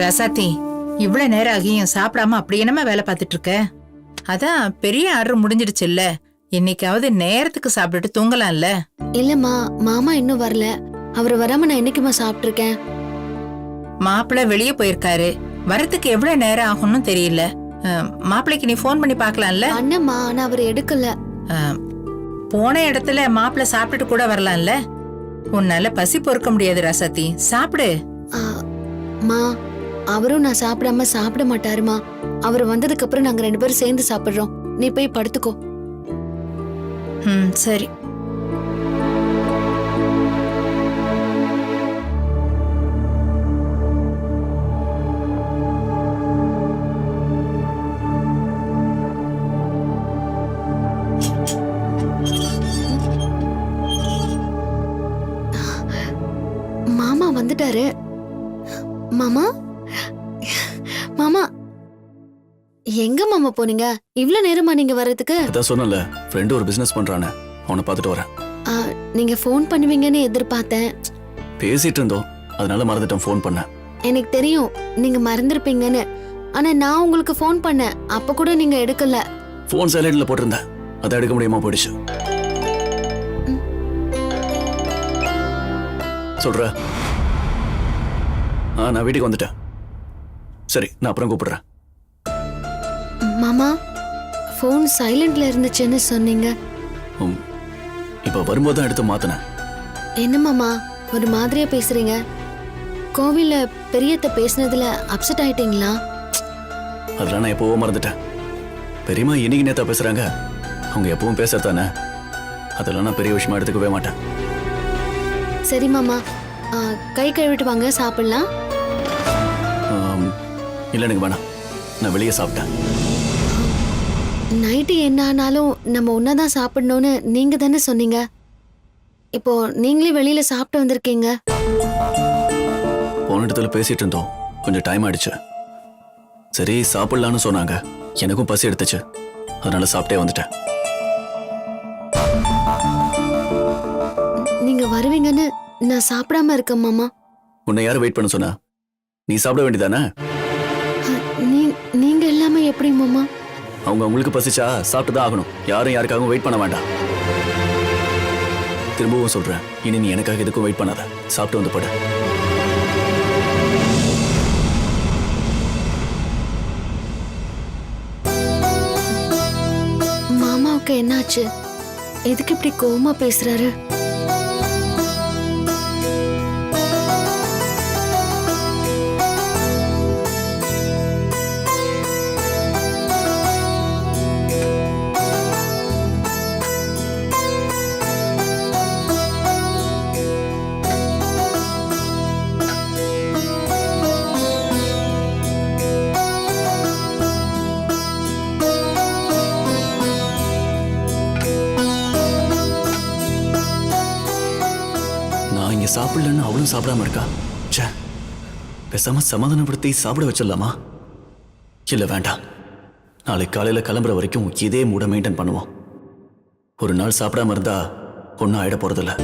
ரசாத்தி, இவ்வளவு நேரம் ஆகியும் சாப்பிடாம அப்படி என்னமா வேலை பார்த்துட்டு இருக்க? அதான் பெரிய ஆர்டர் முடிஞ்சிடுச்சுல்ல, இன்னைக்காவது நேரத்துக்கு சாப்பிட்டுட்டு தூங்கலாம்ல. இல்லம்மா, மாமா இன்னும் வரல. அவர் வராம நான் என்னைக்குமா சாப்பிட்டிருக்கேன்? மாப்பிள்ளை வெளியே போயிருக்காரு, வரத்துக்கு எவ்வளவு நேரம் ஆகும்னு தெரியல. மாப்பிள்ளைக்கு நீ போன் பண்ணி பாக்கலாம்ல. அண்ணம்மா, ஆனா அவர் எடுக்கல. போன இடத்துல மாப்பிள்ளை சாப்பிட்டுட்டு கூட வரலாம்ல. உன்னால பசி பொறுக்க முடியாது ரசாத்தி, சாப்பிடு. மா, அவரும் நான் சாப்பிடாம சாப்பிட மாட்டாருமா. அவர் வந்ததுக்கு அப்புறம் நாங்க 2 பேரும் சேர்ந்து சாப்பிடுறோம். நீ போய் படுத்துக்கோ. சரி. மாமா வந்துட்டாரு. மாமா, மாமா, எங்க மாமா போனீங்க? இவ்ளோ நேரமா நீங்க வர்றதுக்கு? அதான் சொன்னல, ஃப்ரெண்ட் ஒரு பிசினஸ் பண்றானே, அவனை பார்த்துட்டு வரேன். நீங்க ஃபோன் பண்ணுவீங்கன்னு எதிர்பார்த்தேன். பேசிட்டு இருந்தோம், அதனால மறந்துட்டேன் ஃபோன் பண்ணேன். எனக்கு தெரியும் நீங்க மறந்துருப்பீங்கன்னு. ஆனா நான் உங்களுக்கு ஃபோன் பண்ணேன், அப்ப கூட நீங்க எடுக்கல. ஃபோன் சைலண்ட்ல போட்டிருந்தேன், அதை எடுக்க முடியாம போயிடுச்சு. சொல்ற? நான் வீட்டுக்கு வந்துட்டேன். சரி, நான் அப்புறம் கூப்பிடுறேன். மாமா, ஃபோன் சைலண்ட்ல இருந்துச்சுன்னு சொன்னீங்க. இப்ப வரும்போது தான் எடுத்து மாத்தினேன். என்ன மாமா ஒரு மாதிரியா பேசுறீங்க? கோவில்ல பெரியத்த பேசினதுல அப்செட் ஆயிட்டீங்களா? அதெல்லாம் நான் எப்பவும் மறந்துட்டேன். பெரியம்மா இன்னைக்கு நேத்தா பேசுறாங்க, அவங்க எப்பவும் பேசுறதானே, அதெல்லாம் நான் பெரிய விஷயமா எடுத்துக்கவே மாட்டேன். சரி மாமா, கை கழுவிட்டு வாங்க, சாப்பிடலாம். இல்லை, எனக்கு வேணாம், நான் வெளியே சாப்பிட்டேன். நைட்டு என்ன ஆனாலும் நம்ம ஒன்னாதான் சாப்பிடணும்னு நீங்க தானே சொன்னீங்க. இப்போ நீங்களே வெளியில சாப்பிட்டு வந்திருக்கீங்க. போன இடத்துல பேசிட்டு இருந்தோம், கொஞ்சம் டைம் ஆயிடுச்சு. சரி சாப்பிடலான்னு சொன்னாங்க, எனக்கும் பசி எடுத்துச்சு, அதனால சாப்பிட்டே வந்துட்டேன். நீங்க வருவீங்கன்னு நான் சாப்பிடாம இருக்கேன் மாமா. உன்னை யாரும் வெயிட் பண்ண சொன்னா? நீ சாப்பிட வேண்டியதானே? நீங்க எல்லாமே எப்படி மாமா? அவங்க உங்களுக்கு பசிச்சா சாப்பிட்டு தான் ஆகணும், யாரும் யாருக்காகவும் வெயிட் பண்ண வேண்டாம். திரும்பவும் சொல்றேன், இனி நீ எனக்காக எதுக்கும் வெயிட் பண்ணாத, சாப்பிட்டு வந்து படு. மாமாவுக்கு என்னாச்சு? எதுக்கு இப்படி கோவமா பேசுறாரு? சாப்பிடலன்னு அவளும் சாப்பிடாம இருக்கா. ச்சே, பேசாம சமாதானப்படுத்தி சாப்பிட வச்சிடலாமா? இல்ல வேண்டாம், நாளைக்கு காலையில கிளம்புற வரைக்கும் இதே மூட மெயின்டைன் பண்ணுவோம். ஒரு நாள் சாப்பிடாம இருந்தா ஒன்னும் ஆயிட போறதில்ல.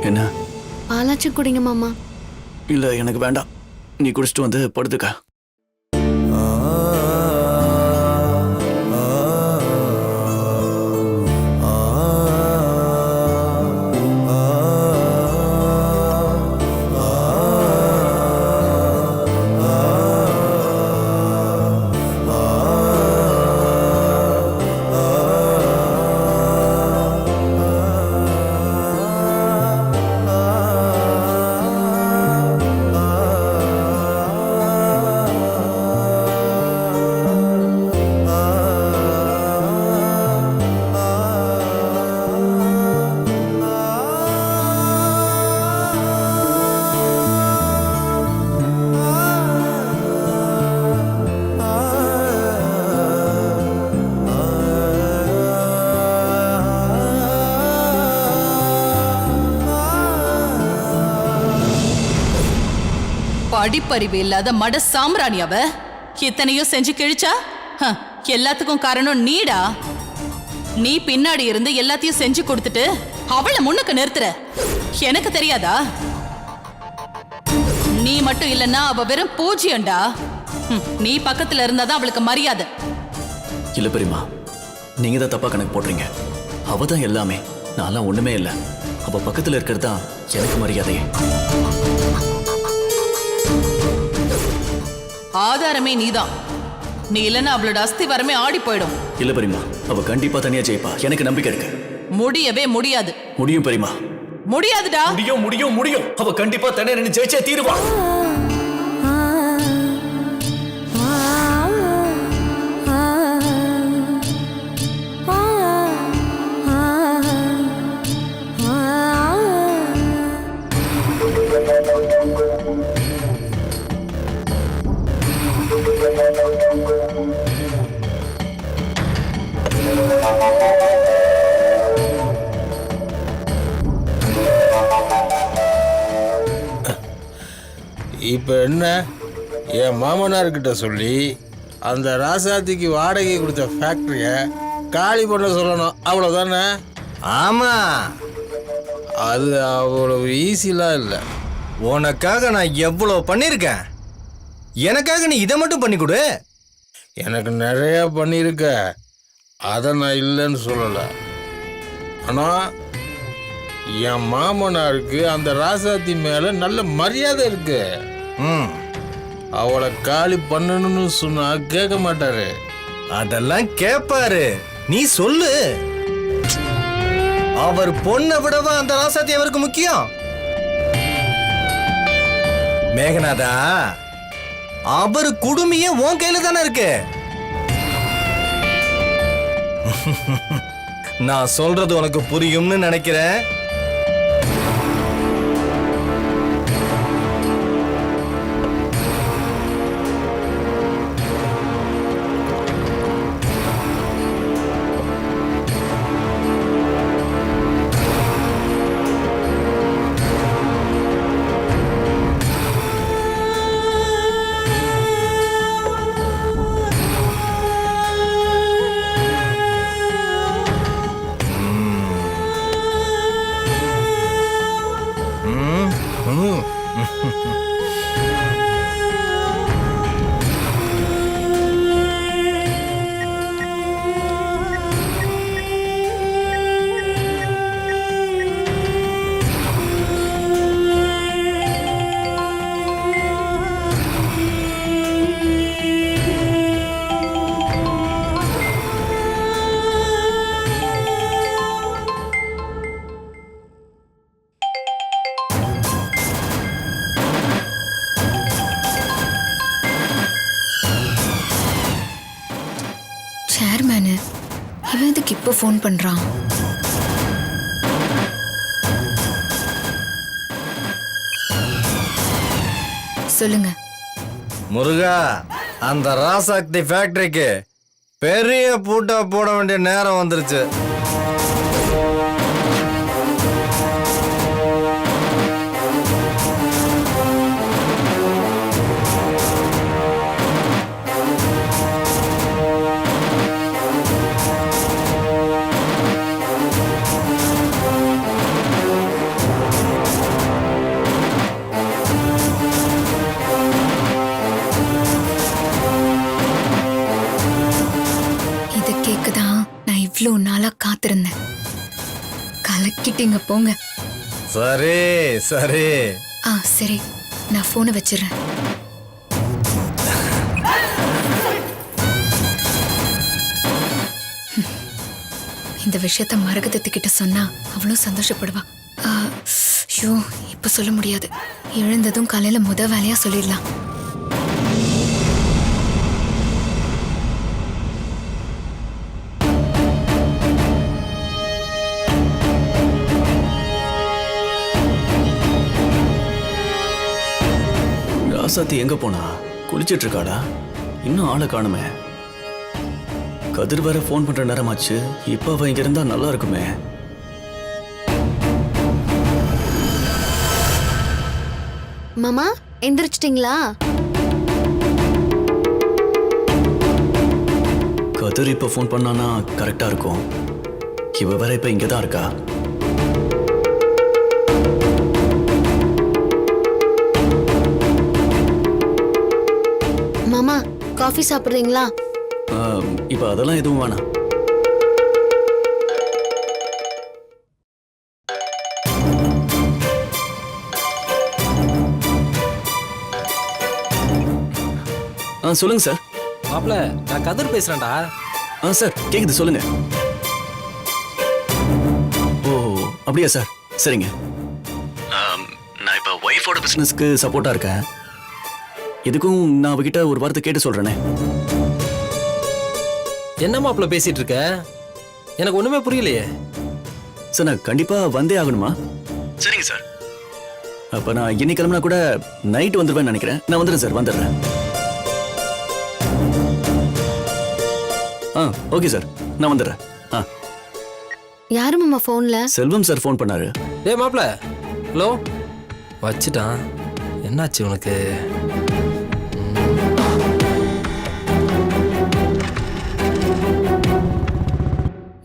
என்ன? பாலாச்சும் குடிங்க மாமா. இல்ல எனக்கு வேண்டாம், நீ குடிச்சிட்டு வந்து படுத்துக்க. படிப்பறிவு இல்லாத மட சாம்பிராணி அவ. இத்தனையும் செஞ்சு கிழிச்சா எல்லாத்துக்கும் காரணம் நீடா. நீ பின்னாடி இருந்து எல்லாத்தையும் செஞ்சு கொடுத்துட்டு அவளை முன்னுக்கு நிறுத்துற. எனக்கு தெரியாதா? நீ மட்டும் இல்லன்னா அவ வெறும் பூஜ்யம்டா. நீ பக்கத்துல இருந்தாதான் அவளுக்கு மரியாதை. இல்ல பெரியம்மா, நீங்க தான் தப்பா கணக்கு போடுறீங்க. அவ தான் எல்லாமே, நான்லாம் ஒண்ணுமே இல்லை. அவ பக்கத்துல இருக்கிறது தான் எனக்கு மரியாதையே. ஆதாரமே நீதான். நீ இல்லன்னா அவளோட அஸ்திவாரமே ஆடி போயிடும். இல்ல பெரியம்மா, அவ கண்டிப்பா தனியா ஜெயிப்பா. எனக்கு நம்பிக்கை இருக்கு. முடியவே முடியாது. முடியும் பெரியம்மா. முடியாதுடா. முடியும் முடியும் முடியும். அவ கண்டிப்பா தனியா நின்னு ஜெயிச்சே தீருவா. இப்போ என்ன, என் மாமனார்கிட்ட சொல்லி அந்த ராசாத்திக்கு வாடகை கொடுத்த ஃபேக்டரியை காலி பண்ண சொல்லணும், அவ்வளோதானே? ஆமாம், அது அவ்வளவு ஈஸிலாம் இல்லை. உனக்காக நான் எவ்வளோ பண்ணியிருக்கேன். எனக்காக நீ இதை மட்டும் பண்ணி கொடு. எனக்கு நிறையா பண்ணியிருக்க, அதை நான் இல்லைன்னு சொல்லலை. ஆனால் என் மாமனாருக்கு அந்த ராசாத்தி மேலே நல்ல மரியாதை இருக்கு. அவளை காலி பண்ணணும்னு சொன்னா கேட்க மாட்டாரு. அதெல்லாம் கேட்பாரு, நீ சொல்லு. அவர் பொண்ணை விடவா அந்த ராசாத்தி அவருக்கு முக்கியம்? மேகநாதா, அவர் குடுமையே உன் கையில தானே இருக்கு. நான் சொல்றது உனக்கு புரியும்னு நினைக்கிறேன். சேர்மேனு இவன் இதுக்கு இப்போ ஃபோன் பண்றான்? சொல்லுங்க. முருகா, அந்த ராசாக்தி ஃபேக்டரிக்கு பெரிய பூட்டா போட வேண்டிய நேரம் வந்துருச்சு. இவ்வளோ நாளா காத்திருந்தேன். கலக்கிட்டீங்க போங்க. சரி சரி. சரி, நான் போனை வச்சிடுறேன். இந்த விஷயத்த மரகதத்துக்கிட்ட சொன்னா அவளும் சந்தோஷப்படுவா. ஐயோ, இப்ப சொல்ல முடியாது. எழுந்ததும் காலையில முத வேலையா சொல்லிடலாம். ராசாத்தி எங்க போனா? குளிச்சிட்டு இருக்காடா? இன்னும் ஆளை காணுமே. கதிர் வேற போன் பண்ற நேரமாச்சு. இப்ப அவ இங்க இருந்தா நல்லா இருக்குமே. மாமா, எந்திரிச்சிட்டிங்களா? கதிர் இப்போ ஃபோன் பண்ணானா கரெக்டா இருக்கும். இவ வேற இப்ப இங்க தான் இருக்கா. மாமா காஃபி சாப்பிடுறீங்களா? இப்ப அதெல்லாம் எதுவும் வேணாம். சொல்லுங்க சார். மாப்ள, நான் கதிர் பேசுறேன்டா. சார் கேக்குது, சொல்லுங்க. ஓ அப்படியா சார், சரிங்க. நான் இப்ப ஒய்ஃபோட பிசினஸ்க்கு சப்போர்ட்டா இருக்கேன். இதுக்கும் நான் அவகிட்ட ஒரு வார்த்தை கேட்டு சொல்றேனே. என்ன மாப்ள பேசிட்டு இருக்க? எனக்கு ஒண்ணுமே புரியலையே. சார் நான் கண்டிப்பா வந்தே ஆகணுமா? சரிங்க சார். அப்ப நான் இன்னைக்கு கிளம்புனா கூட நைட் வந்துருவேன்னு நினைக்கிறேன். நான் வந்துடுறேன் சார், வந்துடுறேன். ஓகே சார், நான் வந்துடுறேன். யாரு மாமா போன்ல? செல்வம் சார் ஃபோன் பண்ணாரு. டேய் மாப்ள, ஹலோ. வச்சிட்டான். என்னாச்சு உனக்கு?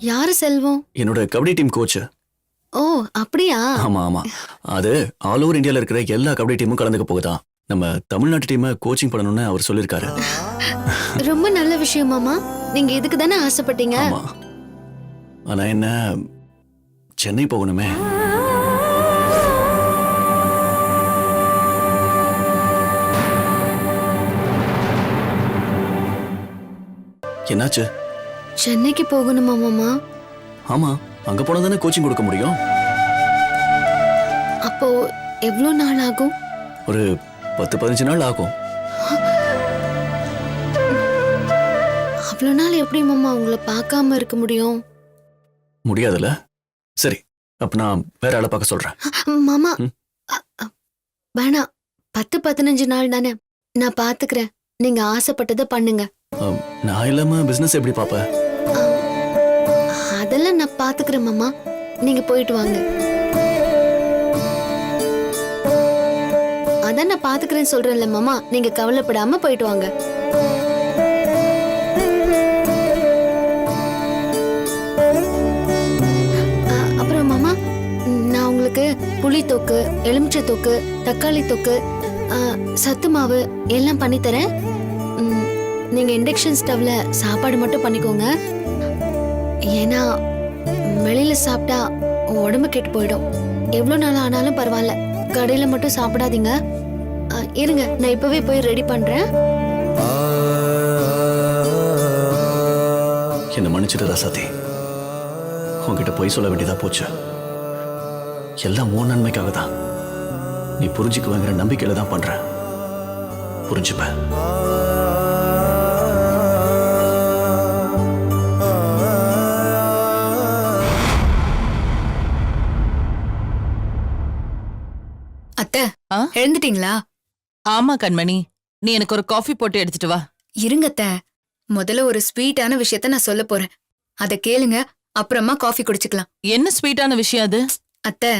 யாரு செல்வம்? என்னோட கபடி டீம் கோச். ஓ அப்படியா? ஆமா ஆமா, அது ஆல் ஓவர் இந்தியால இருக்கிற எல்லா கபடி டீமும் கலந்துக்க போகுதா. நம்ம தமிழ்நாட்டு டீமை கோச்சிங் பண்ணணும்னு அவர் சொல்லியிருக்காரு. ரொம்ப நல்ல விஷயம் மாமா. நீங்க இதுக்கு தானே ஆசைப்பட்டீங்க? ஆமா, ஆனா என்ன சென்னை போகணுமே. என்னாச்சு? சென்னைக்கு போகணுமா மாமா? ஆமா, அங்க போனா தானே கோச்சிங் கொடுக்க முடியும். அப்போ எவ்வளவு நாள் ஆகும்? ஒரு 10-15 நாள் ஆகும். அவ்வளவு நாள் எப்படி மாமா உங்களை பார்க்காம இருக்க முடியும்? முடியாதுல்ல. சரி, அப்ப நான் வேற ஆளை பார்க்க சொல்றேன். மாமா வேணாம், 10-15 நாள் தானே, நான் பாத்துக்கிறேன். நீங்க ஆசைப்பட்டதை பண்ணுங்க. நான் இல்லாம பிசினஸ் எப்படி பாப்ப? அதெல்லாம் நான் பாத்துக்கிறேன் மாமா. நீங்க போயிட்டு வாங்க. அதான் நான் பாத்துக்கிறேன்னு சொல்றேன்ல மாமா. நீங்க கவலைப்படாம போயிட்டு வாங்க. அப்புறம் மாமா, நான் உங்களுக்கு புளி தொக்கு, எலுமிச்சை தொக்கு, தக்காளி தொக்கு, சத்து மாவு எல்லாம் பண்ணி தரேன். நீங்க இண்டக்ஷன் ஸ்டவ்ல சாப்பாடு மட்டும் பண்ணிக்கோங்க. ஏன்னா வெளியில சாப்பிட்டா உடம்பு கெட்டு போயிடும். எவ்வளவு நாள் ஆனாலும் பரவாயில்ல, கடையில மட்டும் சாப்பிடாதீங்க. இருங்க, நான் இப்பவே போய் ரெடி பண்றேன். என்ன மன்னிச்சிட்டு ராசாத்தி, உன்கிட்ட போய் சொல்ல வேண்டியதா போச்சு. எல்லாம் உன் நன்மைக்காக தான். நீ புரிஞ்சுக்குவேங்கிற நம்பிக்கையில தான் பண்ற. புரிஞ்சுப்ப. அத்தை, எழுந்துட்டீங்களா? ஆமா கண்மணி, நீ எனக்கு ஒரு காஃபி போட்டு எடுத்துட்டு வா. இருங்க அத்தை, முதல்ல ஒரு ஸ்வீட்டான விஷயத்த நான் சொல்ல போறேன். அத கேளுங்க, அப்புறமா காஃபி குடிச்சுக்கலாம். என்ன ஸ்வீட்டான விஷயம் அது? அத்தை,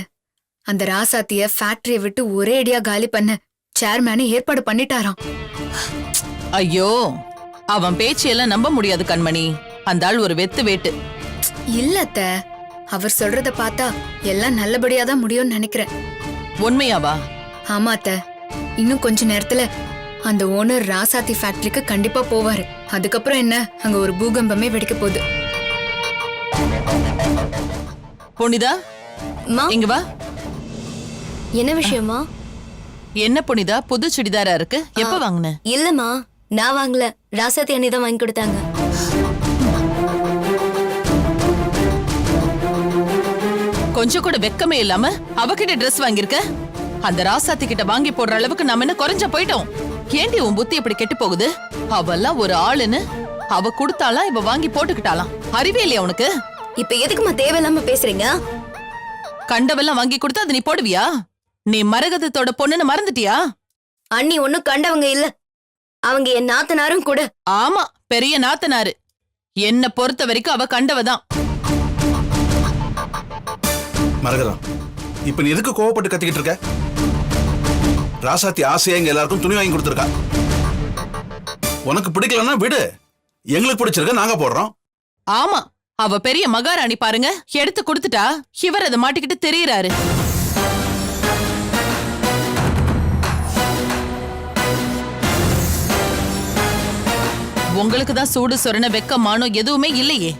அந்த ராசாத்திய ஃபேக்டரியை விட்டு ஒரே அடியா காலி பண்ண சேர்மேன் ஏற்பாடு பண்ணிட்டாராம். ஐயோ, அவன் பேச்சையெல்லாம் நம்ப முடியாது கண்மணி. அந்த ஆள் ஒரு வெத்து வேட்டு. இல்ல அத்தை, அவர் சொல்றத பார்த்தா எல்லாம் நல்லபடியா தான் முடியும்னு நினைக்கிறேன். உண்மையாவா? ஆமா அத்தை, இன்னும் கொஞ்ச நேரத்துல அந்த ஓனர் ராசாத்தி ஃபேக்டரிக்கு கண்டிப்பா போவாரு. அதுக்கப்புறம் என்ன, அங்க ஒரு பூகம்பமே வெடிக்க போகுது. புனிதா, இங்க வா. என்ன விஷயமா? என்ன புனிதா, புது சுடிதாரா இருக்கு? எப்ப வாங்குன? இல்லம்மா, நான் வாங்கல. ராசாத்தி அண்ணி தான் வாங்கி கொடுத்தாங்க. கொஞ்சம் கூட வெக்கமே இல்லாம அவகிட்ட ட்ரெஸ் வாங்கியிருக்க. அந்த ராசாத்தி கிட்ட வாங்கி போடுற அளவுக்கு நாம என்ன குறைஞ்ச போயிட்டோம்? ஏண்டி உன் புத்தி இப்படி கெட்டு போகுது? அவெல்லாம் ஒரு ஆளுன்னு அவ கொடுத்தாலாம், இவ வாங்கி போட்டுக்கிட்டாலாம். அறிவே இல்லையா உனக்கு? இப்ப எதுக்குமா தேவையில்லாம பேசுறீங்க? கண்டவெல்லாம் வாங்கி கொடுத்தா அது நீ போடுவியா? நீ மரகதத்தோட பொண்ணுன்னு மறந்துட்டியா? அண்ணி ஒண்ணும் கண்டவங்க இல்ல, அவங்க என் நாத்தனாரும் கூட. ஆமா, பெரிய நாத்தனாரு. என்ன பொறுத்த வரைக்கும் அவ கண்டவதான். மரகதம், இப்ப நீ எதுக்கு கோவப்பட்டு கத்திக்கிட்டு இருக்க? ராசாத்தி ஆசையா எங்க எல்லாருக்கும் துணி வாங்கி கொடுத்துருக்கா. உனக்கு பிடிக்கலன்னா விடு, எங்களுக்கு பிடிச்சிருக்க நாங்க போடுறோம். ஆமா, அவ பெரிய மகாராணி பாருங்க, எடுத்து கொடுத்துட்டா இவர் அதை மாட்டிக்கிட்டு தெரியறாரு. உங்களுக்கு தான் சூடு சொரண வெக்கமானம் எதுவுமே இல்லையே.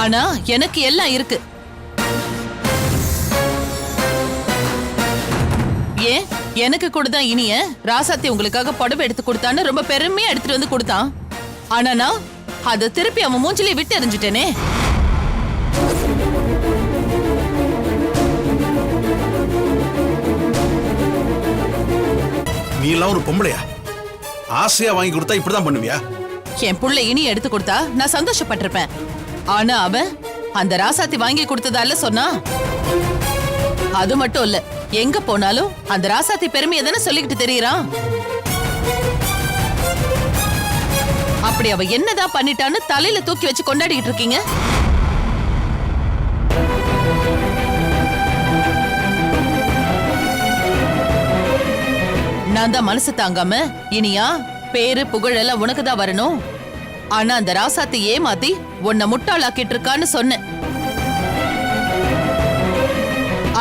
ஆனா எனக்கு எல்லாம் இருக்கு. ஏன் எனக்கு கூட தான் இனிய ராசாத்தி உங்களுக்காக புடவை எடுத்து கொடுத்தான்னு ரொம்ப பெருமையா எடுத்துட்டு வந்து கொடுத்தான். ஆனா நான் அதை திருப்பி அவன் மூஞ்சிலே விட்டு எறிஞ்சிட்டேனே. நீ எல்லாம் ஒரு பொம்பளையா? ஆசையா வாங்கி கொடுத்தா இப்படிதான் பண்ணுவியா? என் புள்ள இனி எடுத்து கொடுத்தா நான் சந்தோஷப்பட்டிருப்பேன். ஆனா அவன் அந்த ராசாத்தி வாங்கி கொடுத்ததால சொன்னா. அது மட்டும் இல்ல, எங்க போனாலும் அந்த ராசாத்தி பெருமையை தானே சொல்லிக்கிட்டு தெரியறான். அப்படி அவ என்னதான் பண்ணிட்டான்னு தலையில தூக்கி வச்சு கொண்டாடிட்டு இருக்கீங்க. நான் தான் மனசு தாங்காம இனியா பேரு புகழ் எல்லாம் உனக்கு தான் வரணும், ஆனா அந்த ராசாத்தி ஏமாத்தி உன்னை முட்டாளாக்கிட்டு இருக்கான்னு சொன்னேன்.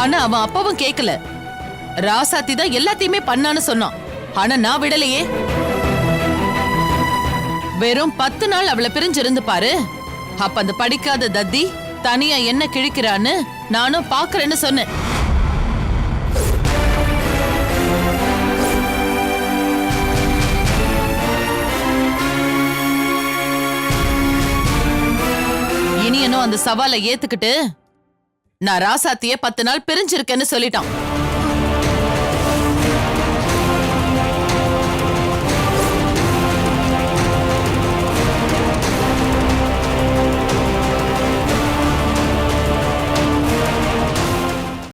ஆனா அவன் அப்பவும் கேட்கல. ராசாத்தி தான் எல்லாத்தையுமே பண்ணான்னு சொன்னான். ஆனா நான் விடலையே. வெறும் 10 நாள் அவளை பிரிஞ்சிருந்து பாரு. அப்ப அந்த படிக்காத தத்தி தனியா என்ன கிழிக்கிறான்னு நானும் பாக்குறேன்னு சொன்னேன். இனியனும் அந்த சவாலை ஏத்துக்கிட்டு நான் ராசாத்திய 10 நாள் பிரிஞ்சிருக்கேன்னு சொல்லிட்டான்.